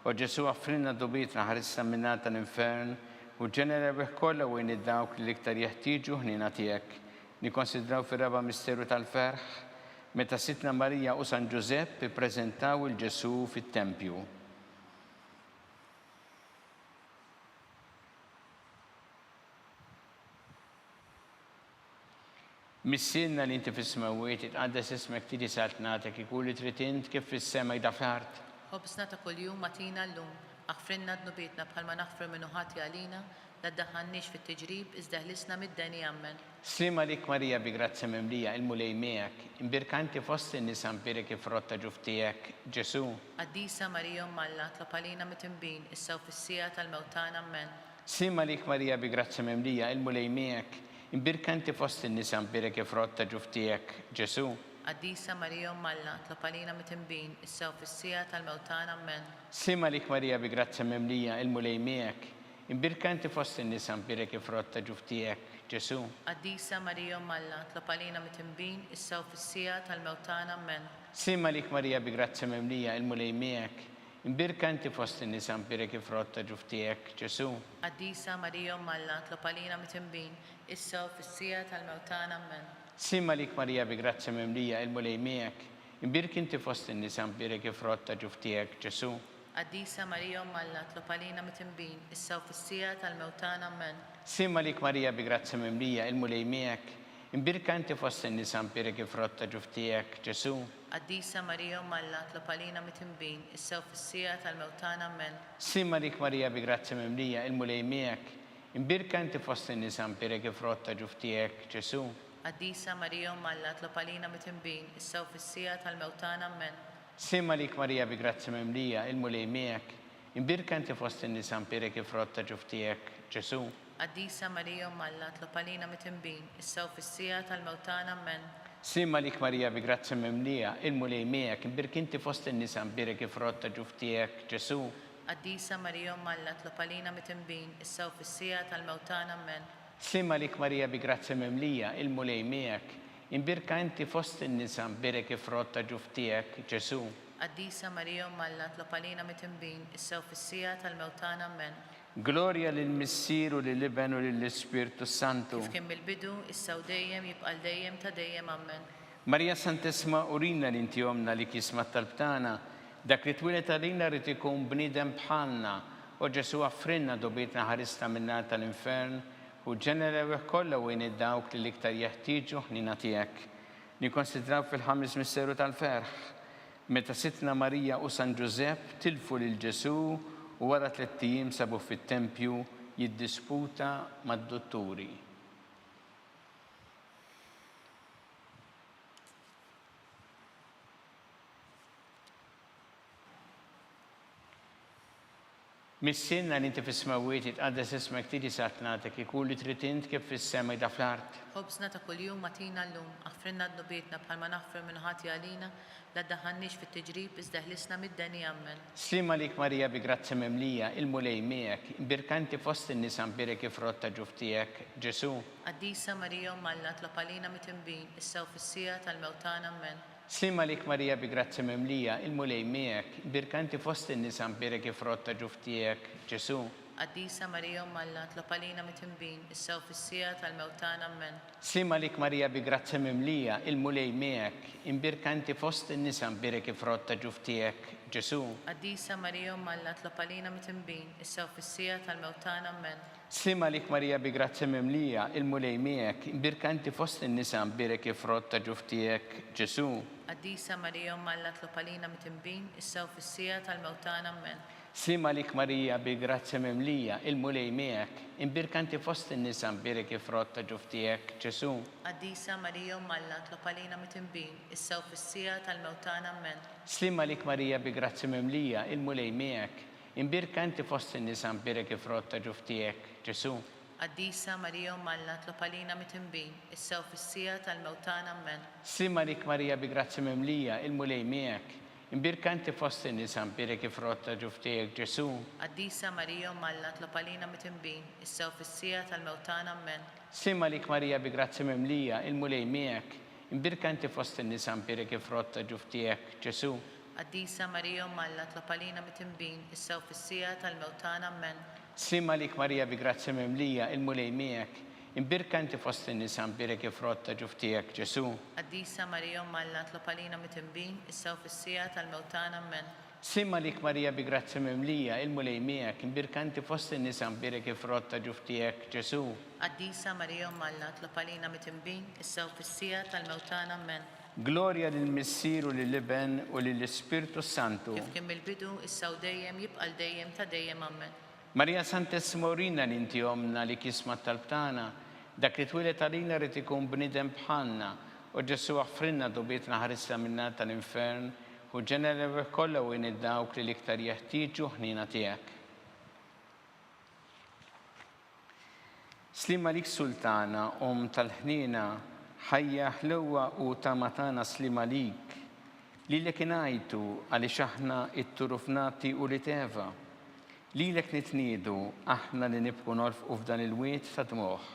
u Ġesu għaffrinna dubitna ħarissa minnata l-infern u ġenera bih kollha wejn id-dawk li l-iktar jeħtieġu ħnina tiegħek. Nikkonsidraw fir-raba misteru tal-ferħ meta Sitna Marija u San Ġusepp ippreżentaw il-Ġesu fit-Tempju. Missienna li inti fis-smawiet itqaddes ismek tiġi saltnatek ikun li trid int kif fis-sema jda fl-art. Ħobsna ta' kuljum matina llum, aħfrinna d-nubietna bħalma naħfru minuħati għalina, la ddaħħalniex fit-tiġrib iżda ħlisna mid-deni ammen. Sima lik Marija bi grazzi memlija il-mulej miegħek, imbirkanti fost in-nisa mpirek kif rotta ġuftijek Ġesu. Qaddisa Marija Malla tlopalina mitimbin, issew fis-sija tal-mewtan ammen. Sima lik Marija bi grazzi memlija il-mulej miegħek, imbirkanti fost in-nisa mpirek kif rotta ġuftijek Ġesu. Qaddisa Marija Malla tlopalina mitimbin, issew fis-sija tal-mewtan ammen. Sima lik Marija bi grazzi memlija il-mulej miegħek, imbirkanti fost in-nisa mpirek kif rotta ġuftijek Ġesu. Qaddisa Marija Malla tlopalina mitimbin, issew fis-sija tal-mewtan ammen. Sima lik Marija bi grazzi memlija il-mulej miegħek, imbirkanti fost in-nisa mpirek kif rotta ġuftijek Ġesu. Qaddisa Marija Malla tlopalina mitimbin, issew fis-sija tal-mewtan ammen. Sima lik Marija bi grazzi memlija il-mulej miegħek, imbirkanti fost in-nisa mpirek kif rotta ġuftijek Ġesu. Qaddisa Marija Malla tlopalina mitimbin, issew fis-sija tal-mewtan ammen. Sima lik Marija bi grazzi memlija il-mulej miegħek, imbirkanti fost in-nisa mpirek kif rotta ġuftijek Ġesu. Qaddisa Marija Malla tlopalina mitimbin, issew fis-sija tal-mewtan ammen. Sima lik Marija bi grazzi memlija il-mulej miegħek, imbirkanti fost in-nisa mpirek kif rotta ġuftijek Ġesu. Qaddisa Marija Malla tlopalina mitimbin, issew fis-sija tal-mewtan ammen. Sima lik Marija bi grazzi memlija il-mulej miegħek, imbirkanti fost in-nisa mpirek kif rotta ġuftijek Ġesu. Qaddisa Marija Malla tlopalina mitimbin, issew fis-sija tal-mewtan ammen. Sima lik Marija bi grazzi memlija il-mulej miegħek, imbirkanti fost in-nisa mpirek kif rotta ġuftijek Ġesu. Qaddisa Marija Malla tlopalina mitimbin, issew fis-sija tal-mewtan ammen. Sima lik Marija bi grazzi memlija il-mulej miegħek, imbirkanti fost in-nisa mpirek kif rotta ġuftijek Ġesu. Qaddisa Marija Malla tlopalina mitimbin, issew fis-sija tal-mewtan ammen. Glorja lill-Missier u lill-Iben u lill-Ispirtu Santu. Kif kien mill-bidu, issew dejjem jibqal dejjem ta' dejjem ammen. Marija Santissima urina li inti omna li kisma talbtana, dak li twilet għalina rrid ikun bniedem bħalna, u Ġesu għaffrinna dobietna ħarista minna tal-infern, u ġenerew kollha u id-dawk li l-iktar jeħtieġu ħnina tiegħek. Nikkonsidraw fil-ħames misteru tal-ferħ, meta sitna Marija u San Ġusepp tilfu lil Ġesu u wara 3 ijiem sabu fit-tempju jiddisputa mad-dotturi. Missinna li inti fis-smawiet jitqaddes ismek tiġi satnatek ikun li trid int kif fis-sema da fl-art. Ħobsna ta' kuljum matina llum, aħfrinna d-nubietna bħalma naħfru minn ħati għalina, la ddaħħalniex fit-tiġrib iżda ħlisna mid-deni ammen. Slima lik Marija bi grazzi memlija, il-mulej miegħek, birkanti fost in-nisa mbirek kif rotta ġuftijek, Ġesu. Qaddisa Marija Malla tlopalina mitimbin, issew fis-sija tal-mewtan ammen. Slima lik Marija bi grazzi memlija, il-mulej miegħek, birkanti fost in-nisa mbirek kif rotta ġuftijek, Ġesu. Qaddisa Marija Malla tlopalina mitimbin, issew fis-sija tal-mewtan ammen. Slima lik Marija bi grazzi memlija, il-mulej miegħek, imbirkanti fost in-nisa mbirek kif rotta ġuftijek, Ġesu. Qaddisa Marija Malla tlopalina mitimbin, issew fis-sija tal-mewtan ammen. Slima lik Marija bi grazzi memlija, il-mulej miegħek, imbirkanti fost in-nisa mbirek kif rotta ġuftijek, Ġesu. Qaddisa Marija Malla tlopalina mitimbin, issew fis-sija tal-mewtan ammen. Slima lik Marija bi grazzi memlija, il-mulej miegħek, imbirkanti fost in-nisa mbirek kif rotta ġuftijek, Ġesu. Qaddisa Marija Malla tlopalina mitimbin, issew fis-sija tal-mewtan ammen. Slima lik Marija bi grazzi memlija, il-mulej miegħek, imbirkanti fost in-nisa mbirek kif rotta ġuftijek, Ġesu. Qaddisa Marija Malla tlopalina mitimbin, issew fis-sija tal-mewtan ammen. Slima lik Marija bi grazzi memlija, il-mulej miegħek, imbirkanti fost in-nisa mbirek kif rotta ġuftijek, Ġesu. Qaddisa Marija Malla tlopalina mitimbin, issew fis-sija tal-mewtan ammen. Slima lik Marija bi grazzi memlija, il-mulej miegħek, imbirkanti fost in-nisa mbirek kif rotta ġuftijek, Ġesu. Qaddisa Marija Malla tlopalina mitimbin, issew fis-sija tal-mewtan ammen. Slima lik Marija bi grazzi memlija, il-mulej miegħek, imbirkanti fost in-nisa mbirek kif rotta ġuftijek, Ġesu. Qaddisa Marija Malla tlopalina mitimbin, issew fis-sija tal-mewtan ammen. Slima lik Marija bi grazzi memlija, il-mulej miegħek, imbirkanti fost in-nisa mbirek kif rotta ġuftijek, Ġesu. Qaddisa Marija Malla tlopalina mitimbin, issew fis-sija tal-mewtan ammen. Gloria lill-Missier u lill-Iben u lill-Ispirtu Santu. Kif kien mill-bidu, issa u dejjem jibqa' dejjem ta' dejjem ammen. Marija Santissima urina li inti omna li kisma talbtana, dak li twilet għalina rrid ikun bniedem bħalna, u Ġesu għaffrinna dobietna ħarista minna tal-infern, u ġenerew kollha u id-dawk li l-iktar jeħtieġu ħnina tiegħek. Slima lik Sultana, tal-ħnina, ħajja ħlewwa u tamatana slima lik, li lek ingħajtu għaliex aħna it-turufnati u li teva, li lek nitniedu aħna li nibqu norfqu f'dan il-wiet ta' dmuħ.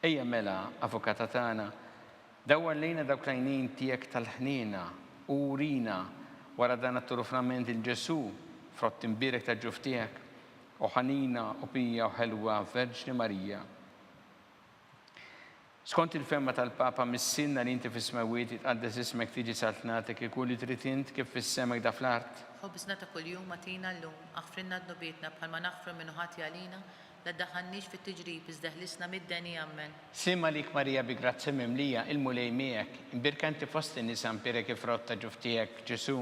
Ejja mela, Avukata tagħna, dawwar lejna dawk l-għajnien tiegħek tal-ħnina u urina wara dan it-turufnament il-Ġesu frott imbirek ta' ġuftijek u ħanina u pija u ħelwa Verġni Marija. Skont il-femma tal-Papa mis-sinna li inti fis-smawiet jitqaddes ismek tiġi saltnatek ikun li trid int kif fis-semek da fl-art. Ħobsna ta' kuljum matina llum, aħfrinna d-nubietna bħalma naħfru minn ħati għalina, la ddaħħalniex fit-tiġrib iżda ħlisna mid-deni ammen. Slima lik Marija bi grazzi memlija, il-mulej miegħek, imbirkanti fost in-nisa mbirek kif rotta ġuftijek, Ġesu.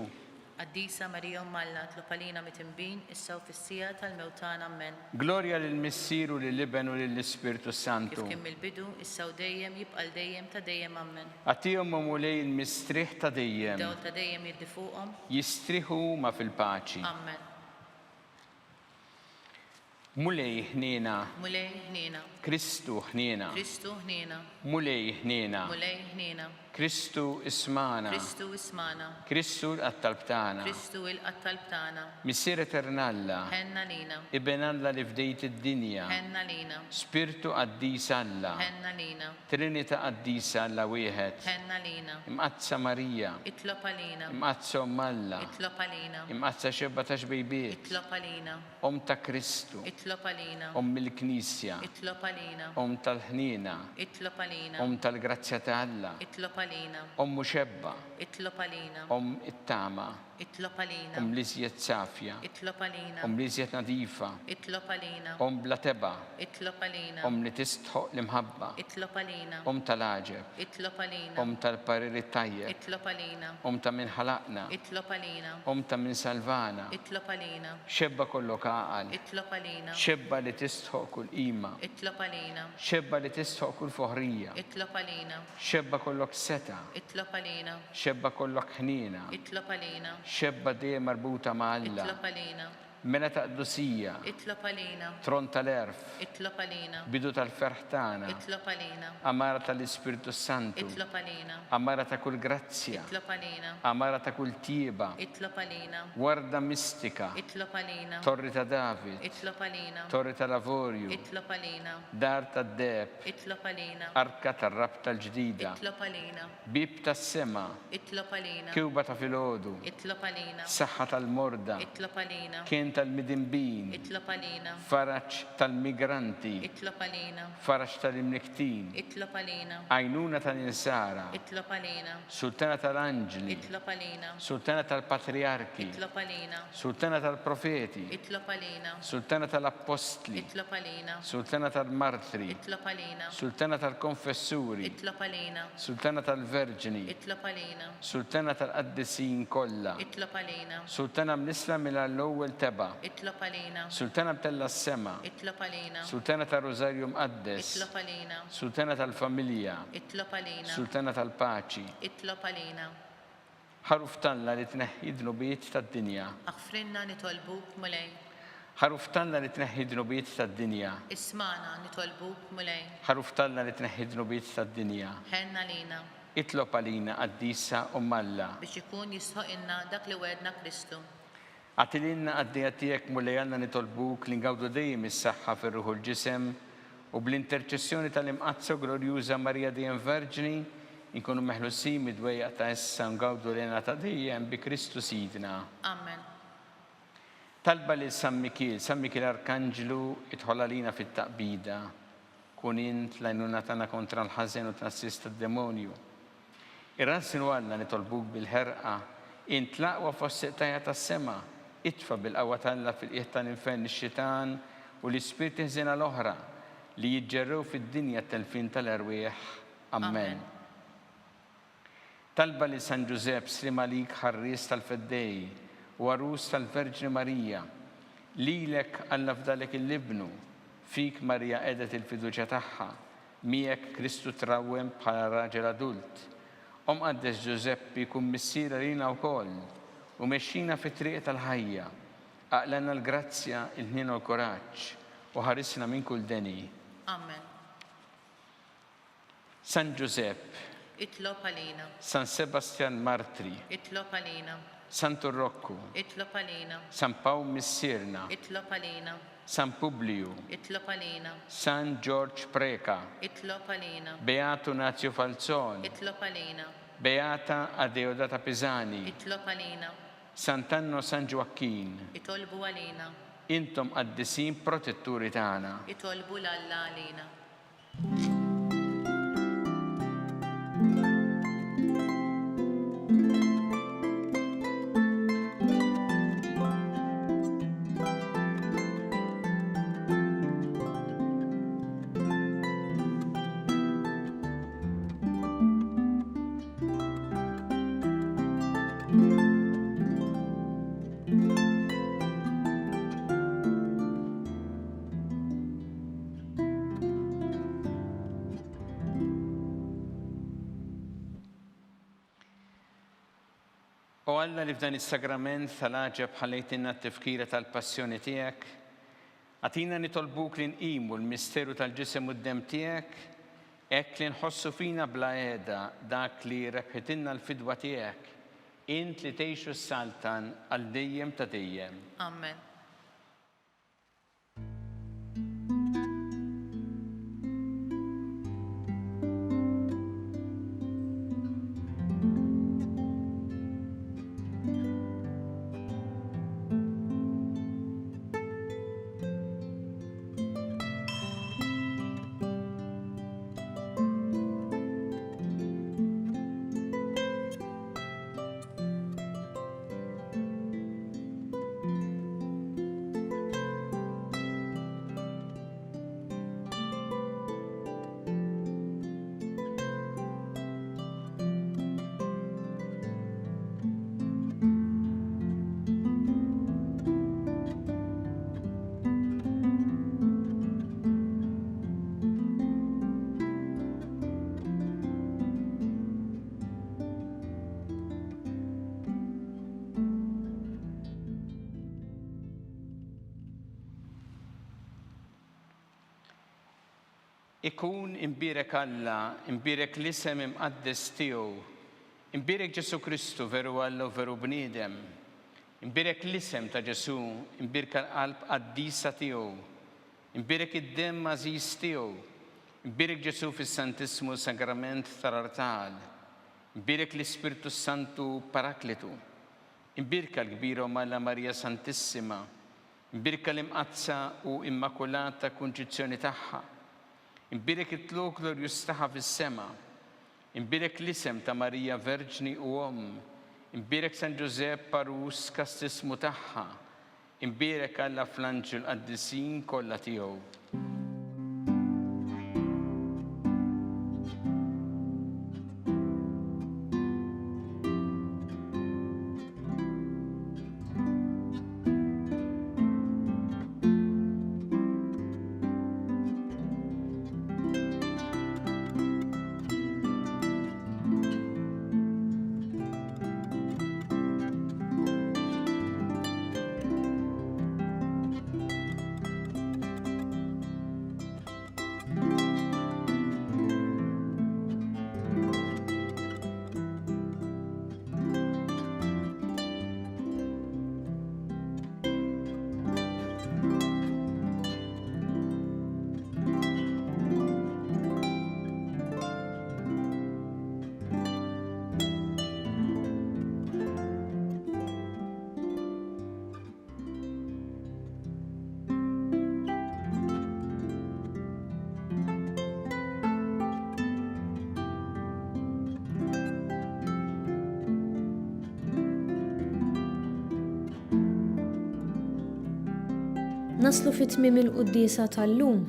Qaddisa Marija Malla tlopalina mitimbin, issew fis-sija tal-mewtan ammen. Gloria lill-Missier u lill-Iben u lill-Ispirtu Santu. Kif kien mill-bidu, issa u dejjem jibqa' dejjem ta' dejjem ammen. Għatihom mulej il-mistrieħ ta' dejjem, Dawl ta' dejjem jiddi fuqhom. jistriħu ma fil-paċi. Ammen. Mulej ħnina, Mulej ħnina, Kristu ħnina, Kristu ħnina, mulej ħnina, mulej ħnina, Kristu ismana, Kristu ismana, Kristu l-attalbtana, Kristu il-qattalb tagħna, Missier Eternalla, ħenna lina, Iben Alla li fdejt id-dinja, ħenna lina, Spiritu Qaddis Alla, ħenna lina, Trinita Qaddis Alla wieħed, ħenna lina, Imqazza Marija, itlopa lina, Imqazza Alla, itlopa lina, Imqazza xebba ta' xbejbiet, itlopa lina, ta' Kristu, itlopa lina, il-Knisja, itlopa lina, tal-ħnina, itlopa lina, tal-grazzja ta' Alla, itlopa għalina, Muxebba, itlob għalina, It-tama, itlob għalina, Liżjed safja, itlob għalina, Liżjed nadifa, itlob għalina, bla teba, itlob għalina, li tistħoq l-imħabba, itlob għalina, tal-aġeb, itlob għalina, tal-pariri tajjeb, itlob għalina, ta' min ħalaqna, itlob għalina, ta' min salvana, itlob għalina, xebba kollok għaqal, itlob għalina, xebba li tistħoq kull qima, itlob għalina, xebba li tistħoq kull foħrija, itlob għalina, xebba kollok seta, itlob għalina, xebba kollok ħnina, itlob għalina, xebba dejjem marbuta ma' Alla, itlob għalina, mela ta' qdusija, itlob għalina, tron tal-erf, itlob għalina, bidu tal-ferħ tagħna, itlob għalina, amara tal-Ispiritu Santu, itlob għalina, amara ta' kull grazzja, itlob għalina, amara ta' kull tieba, itlob għalina, warda mistika, itlob għalina, torri ta' David, itlob għalina, torri ta' Lavorju, itlob għalina, dar ta' Deb, itlob għalina, arka tar-rab tal-ġdida, itlob għalina, bib tas-sema, itlob għalina, kiwba ta' filgħodu, itlob għalina, saħħa tal-morda, itlob għalina, kien tal-midinbin, itlob għalina, faraċ tal-migranti, itlob għalina, faraċ tal-imniktin, itlob għalina, għajnuna tal-insara, itlob għalina, sultana tal-anġli, itlob għalina, sultana tal-patriarki, itlob għalina, sultana tal-profeti, itlob għalina, sultana tal-appostli, itlob għalina, sultana tal-martri, itlob għalina, sultana tal-konfessuri, itlob għalina, sultana tal-verġini, itlob għalina, sultana tal-qaddisin kollha, itlob għalina, sultana mnisla mill-ewwel teba, itlob għalina, sultana btella s-sema, itlob għalina, sultana tal-Rosarju Mqaddes, itlob għalina, sultana tal-familja, itlob għalina, sultana tal-paċi, itlob għalina, ħaruf talla li tneħħi dnubiet tad-dinja, aħfrinna nitolbuk mulej, ħaruf talla li tneħħi dnubiet tad-dinja, ismana nitolbuk mulej, ħaruf talla li tneħħi dnubiet tad-dinja, ħenna lina, itlob għalina qaddisa Alla, biex ikun jisħoq inna dak li wedna Kristu. għatilinna għaddija tiegħek mulej għandna nitolbuk li ngawdu dejjem is-saħħa fir-ruħu l-ġisem u bl-interċessjoni tal-imqazza glorjuża Marija dejjem Verġni inkunu meħlusin mid-dwejjaq ta' issa ngawdu lena ta' dejjem bi Kristu Sidna. Amen. Talba li San Mikil Arkanġlu idħol għalina fit-taqbida, kun int l-għajnuna tagħna kontra l-ħażen u tnassist tad-demonju. Ir-ransinu Alla nitolbuk bil-ħerqa, int l-aqwa fost seqtajja tas-sema, itfa bil-qawwa talla fil-qiegħ tal-infern ix-xitan u l-ispirti ħżiena l-oħra li jiġġerrew fid-dinja t-telfin tal-erwieħ. Amen. Talba li San Ġusepp slim għalik ħarries tal-feddej u għarus tal-Verġni Marija, lilek Alla fdalek il-libnu, fik Marija edet il-fiduċja tagħha, miegħek Kristu trawwem bħala raġel adult. Qaddes Ġuseppi kun missiera lina wkoll u mexxina fit-triq tal-ħajja, aqlanna l-grazzja, il-ħnien u l-kuraġġ u ħarisna minn kull deni. Amen. San Ġusepp, Itlob għalina, San Sebastian Martri, itlob għalina, San Turrokku, itlob għalina, San Pawl Missierna, itlob għalina, San Publiu, itlob għalina, San George Preka, itlob għalina, Beato Nazio Falzon, itlob għalina, Beata Adeodata Pisani, itlob għalina, Sant'Anno San Joaquin, itolbu għalina, intom qaddisin protetturi tagħna. itolbu l-Alla għalina. U Alla li f'dan is-sagrament tal-aġeb ħallejtinna t-tifkira tal-passjoni tiegħek, għatina nitolbuk li nqimu l-misteru tal-ġisem u d-dem tiegħek, hekk li nħossu fina bla qiegħda dak li rebħitilna l-fidwa tiegħek, int li tgħixu s-saltan għal dejjem ta' dejjem. Amen. Ikun imbirek Alla, imbirek l-isem imqaddes tiegħu, imbirek Ġesu Kristu veru Alla u veru bniedem, imbirek l-isem ta' Ġesu, imbirek l-qalb qaddisa tiegħu, imbirek id-dem għażiż tiegħu, imbirek Ġesu fis-Santissimu Sagrament tal-Artal, imbirek l-Ispirtu Santu Paraklitu, imbirka l-kbira Malla Marija Santissima, imbirka l-imqazza u immakulata kunċizzjoni tagħha, imbirek it-tlu glorjus tagħha fis-sema, imbirek l-isem ta' Marija Verġni u imbirek San Ġusepp Parus kastismu tagħha, imbirek Alla fl-anġel qaddisin kollha tiegħu. Naslu fit-tmiem il-quddiesa tal-lum,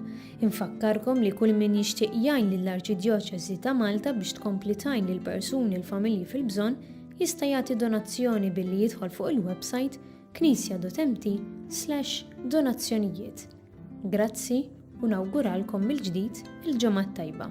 infakkarkom li kull min jixtieq jgħin lill-Arċidjoċesi ta' Malta biex tkompli tgħin lil persuni l-familji fil-bżonn jista' jagħti donazzjoni billi jidħol fuq il-website knisja.mt/donazzjonijiet. Grazzi u nawguralkom mill-ġdid il-ġimgħa tajba.